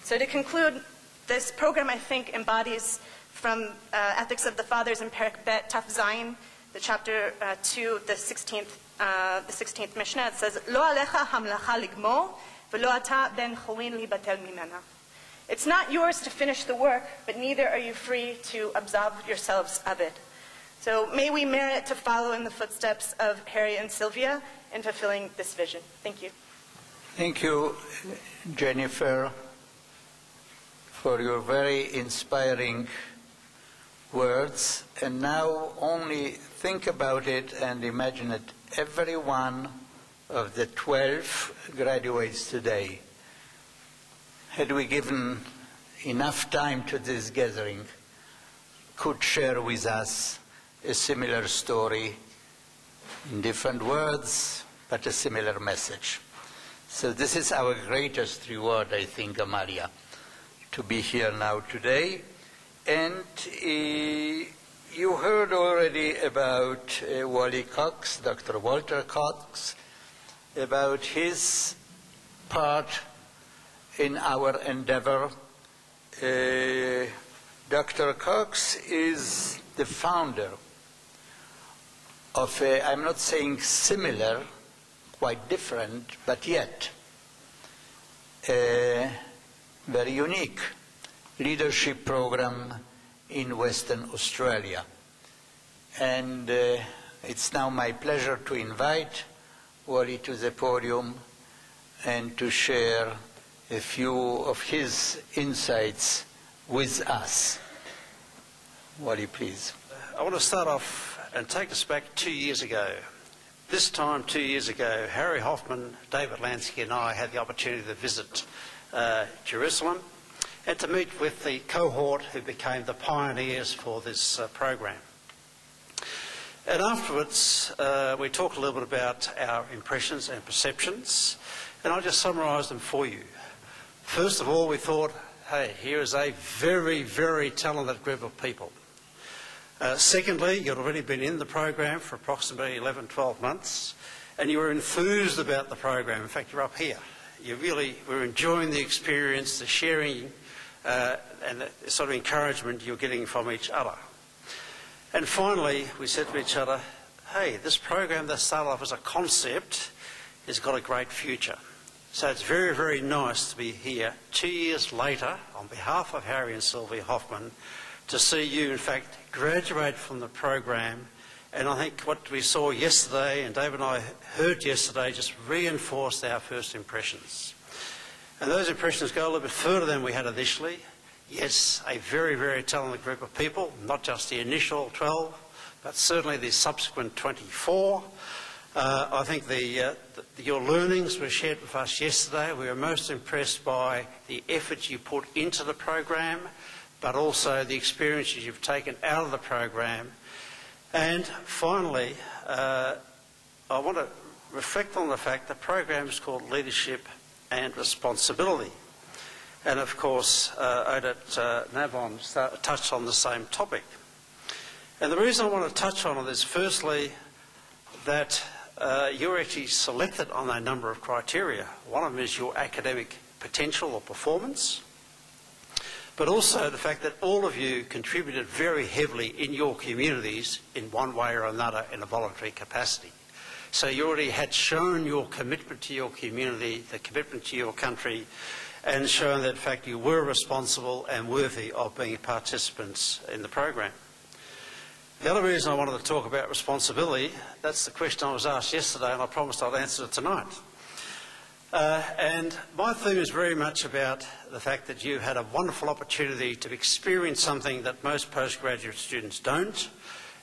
So to conclude, this program, I think, embodies from Ethics of the Fathers in Perek Bet Taf Zayin, the chapter 2, the 16th Mishnah. It says, Lo alecha hamlacha ligmor, v'lo ata ben cholin libatel mimena. It's not yours to finish the work, but neither are you free to absolve yourselves of it. So may we merit to follow in the footsteps of Harry and Sylvia in fulfilling this vision. Thank you. Thank you, Jennifer, for your very inspiring words. And now only think about it and imagine that every one of the 12 graduates today, had we given enough time to this gathering, could share with us a similar story in different words, but a similar message. So this is our greatest reward, I think, Amalia, to be here now today. And you heard already about Wally Cox, Dr. Walter Cox, about his part in our endeavor. Dr. Cox is the founder of a, I'm not saying similar, quite different, but yet a very unique leadership program in Western Australia. And it's now my pleasure to invite Wally to the podium and to share a few of his insights with us. Wally, please. I want to start off and take us back 2 years ago. This time, 2 years ago, Harry Hoffman, David Lansky and I had the opportunity to visit Jerusalem and to meet with the cohort who became the pioneers for this program. And afterwards, we talked a little bit about our impressions and perceptions, and I'll just summarise them for you. First of all, we thought, hey, here is a very, very talented group of people. Secondly, you'd already been in the program for approximately 11, 12 months, and you were enthused about the program. In fact, you're up here. You really were enjoying the experience, the sharing, and the sort of encouragement you're getting from each other. And finally, we said to each other, hey, this program that started off as a concept has got a great future. So it's very, very nice to be here 2 years later on behalf of Harry and Sylvia Hoffman to see you, in fact, graduate from the program. And I think what we saw yesterday, and David and I heard yesterday, just reinforced our first impressions. And those impressions go a little bit further than we had initially. Yes, a very, very talented group of people, not just the initial 12, but certainly the subsequent 24. I think your learnings were shared with us yesterday. We were most impressed by the effort you put into the program, but also the experiences you've taken out of the program. And finally, I want to reflect on the fact the program is called Leadership and Responsibility. And of course, Odette Navon touched on the same topic. And the reason I want to touch on it is firstly that you're actually selected on a number of criteria. One of them is your academic potential or performance, but also the fact that all of you contributed very heavily in your communities in one way or another in a voluntary capacity. So you already had shown your commitment to your community, the commitment to your country, and shown that in fact you were responsible and worthy of being participants in the program. The other reason I wanted to talk about responsibility, that's the question I was asked yesterday, and I promised I'd answer it tonight. And my theme is very much about the fact that you had a wonderful opportunity to experience something that most postgraduate students don't,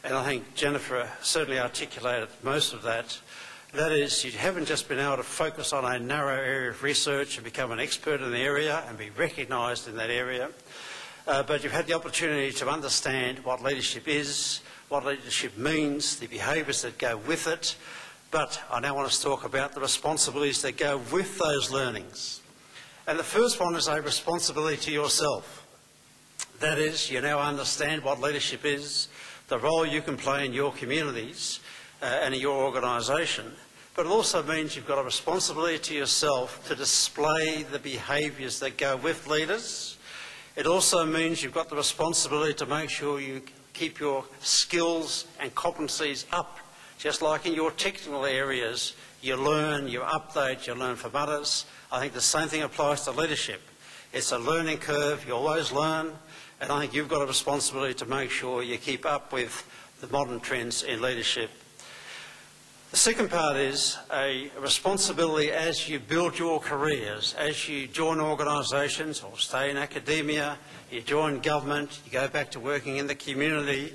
and I think Jennifer certainly articulated most of that. That is, you haven't just been able to focus on a narrow area of research and become an expert in the area and be recognised in that area, but you've had the opportunity to understand what leadership is, what leadership means, the behaviours that go with it. But I now want to talk about the responsibilities that go with those learnings. And the first one is a responsibility to yourself. That is, you now understand what leadership is, the role you can play in your communities, and in your organisation, but it also means you've got a responsibility to yourself to display the behaviours that go with leaders. It also means you've got the responsibility to make sure you keep your skills and competencies up. Just like in your technical areas, you learn, you update, you learn from others. I think the same thing applies to leadership. It's a learning curve, you always learn, and I think you've got a responsibility to make sure you keep up with the modern trends in leadership. The second part is a responsibility as you build your careers, as you join organisations or stay in academia, you join government, you go back to working in the community,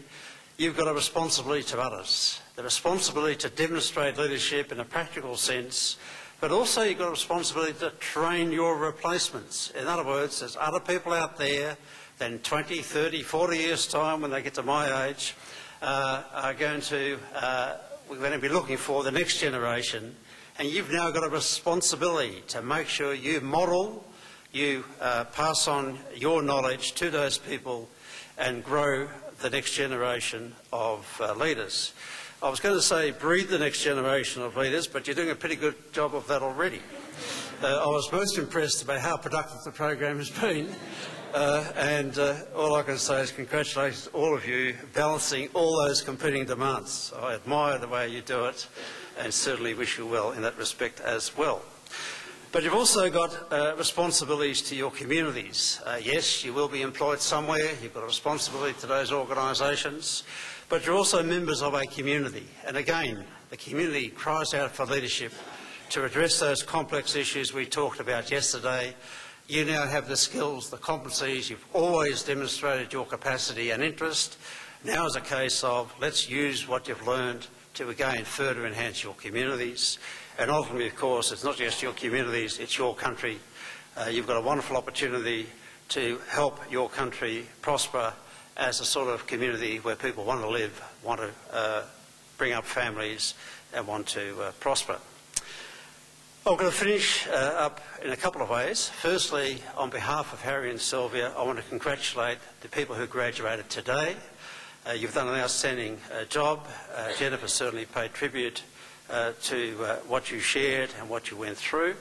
you've got a responsibility to others. The responsibility to demonstrate leadership in a practical sense, but also you've got a responsibility to train your replacements. In other words, there's other people out there that in 20, 30, 40 years' time, when they get to my age, we're going to be looking for the next generation, and you've now got a responsibility to make sure you model, you pass on your knowledge to those people and grow the next generation of leaders. I was going to say breed the next generation of leaders, but you're doing a pretty good job of that already. I was most impressed by how productive the program has been, and all I can say is congratulations to all of you balancing all those competing demands. I admire the way you do it and certainly wish you well in that respect as well. But you've also got responsibilities to your communities. Yes, you will be employed somewhere, you've got a responsibility to those organisations, but you're also members of a community. And again, the community cries out for leadership to address those complex issues we talked about yesterday. You now have the skills, the competencies, you've always demonstrated your capacity and interest. Now is a case of let's use what you've learned to again further enhance your communities. And ultimately, of course, it's not just your communities, it's your country. You've got a wonderful opportunity to help your country prosper as a sort of community where people want to live, want to bring up families and want to prosper. I'm going to finish up in a couple of ways. Firstly, on behalf of Harry and Sylvia, I want to congratulate the people who graduated today. You've done an outstanding job. Jennifer certainly paid tribute to what you shared and what you went through.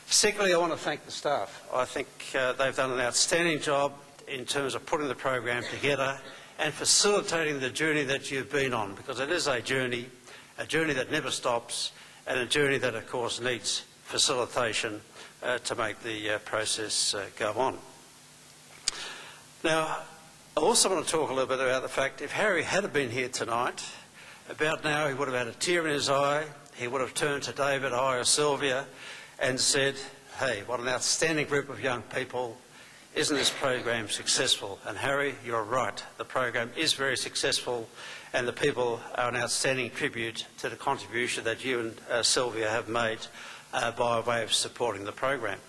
Secondly, I want to thank the staff. I think they've done an outstanding job in terms of putting the program together and facilitating the journey that you've been on, because it is a journey that never stops, and a journey that, of course, needs facilitation to make the process go on. Now, I also want to talk a little bit about the fact if Harry had been here tonight, about now he would have had a tear in his eye, he would have turned to David, I or Sylvia and said, hey, what an outstanding group of young people, isn't this program successful? And Harry, you're right, the program is very successful and the people are an outstanding tribute to the contribution that you and Sylvia have made by way of supporting the program.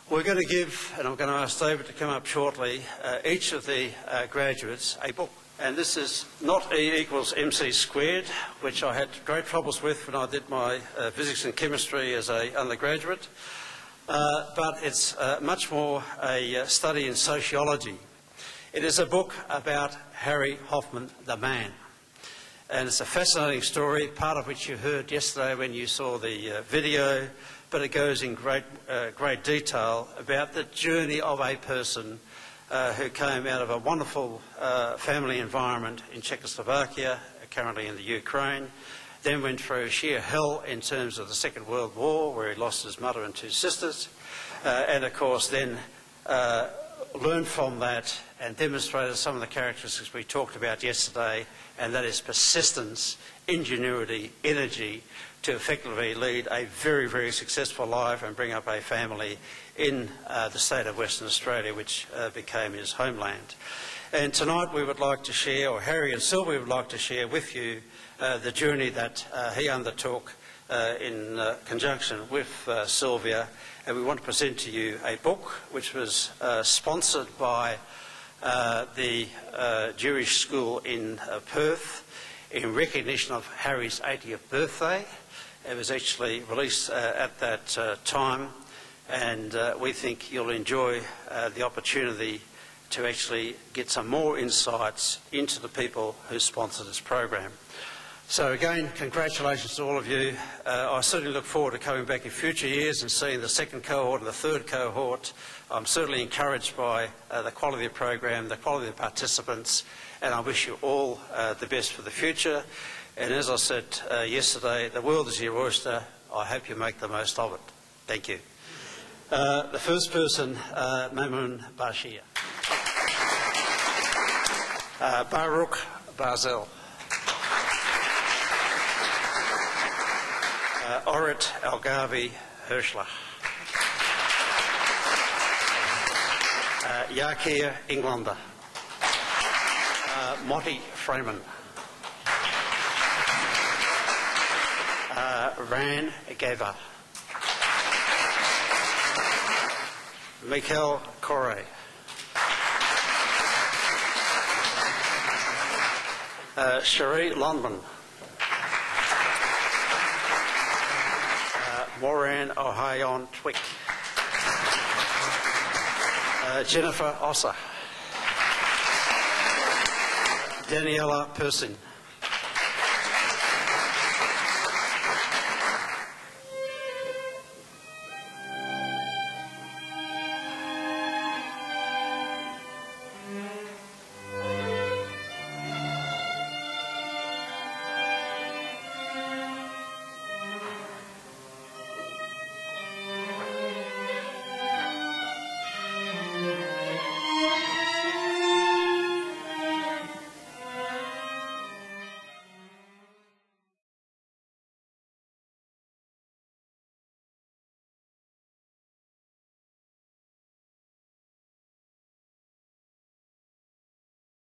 We're going to give, and I'm going to ask David to come up shortly, each of the graduates a book. And this is not E equals MC squared, which I had great troubles with when I did my physics and chemistry as an undergraduate, but it's much more a study in sociology. It is a book about Harry Hoffman, the man. And it's a fascinating story, part of which you heard yesterday when you saw the video, but it goes in great detail about the journey of a person who came out of a wonderful family environment in Czechoslovakia, currently in the Ukraine, then went through sheer hell in terms of the Second World War, where he lost his mother and two sisters, and of course then learned from that and demonstrated some of the characteristics we talked about yesterday, and that is persistence, ingenuity, energy, to effectively lead a very, very successful life and bring up a family in the state of Western Australia, which became his homeland. And tonight we would like to share, or Harry and Sylvia would like to share with you the journey that he undertook in conjunction with Sylvia. And we want to present to you a book which was sponsored by the Jewish school in Perth in recognition of Harry's 80th birthday. It was actually released at that time, and we think you'll enjoy the opportunity to actually get some more insights into the people who sponsor this program. So again, congratulations to all of you. I certainly look forward to coming back in future years and seeing the second cohort and the third cohort. I'm certainly encouraged by the quality of the program, the quality of the participants, and I wish you all the best for the future. And as I said yesterday, the world is your oyster. I hope you make the most of it. Thank you. The first person, Maamoun Basheer. Baruch Barzel. Orit Algarve Hirschler. Yakir Englander. Moti Freiman. Ran Gava. Michal Corre. Cherie Londman. Moran Ohayon-Twick. Jennifer Oser. Daniela Persin.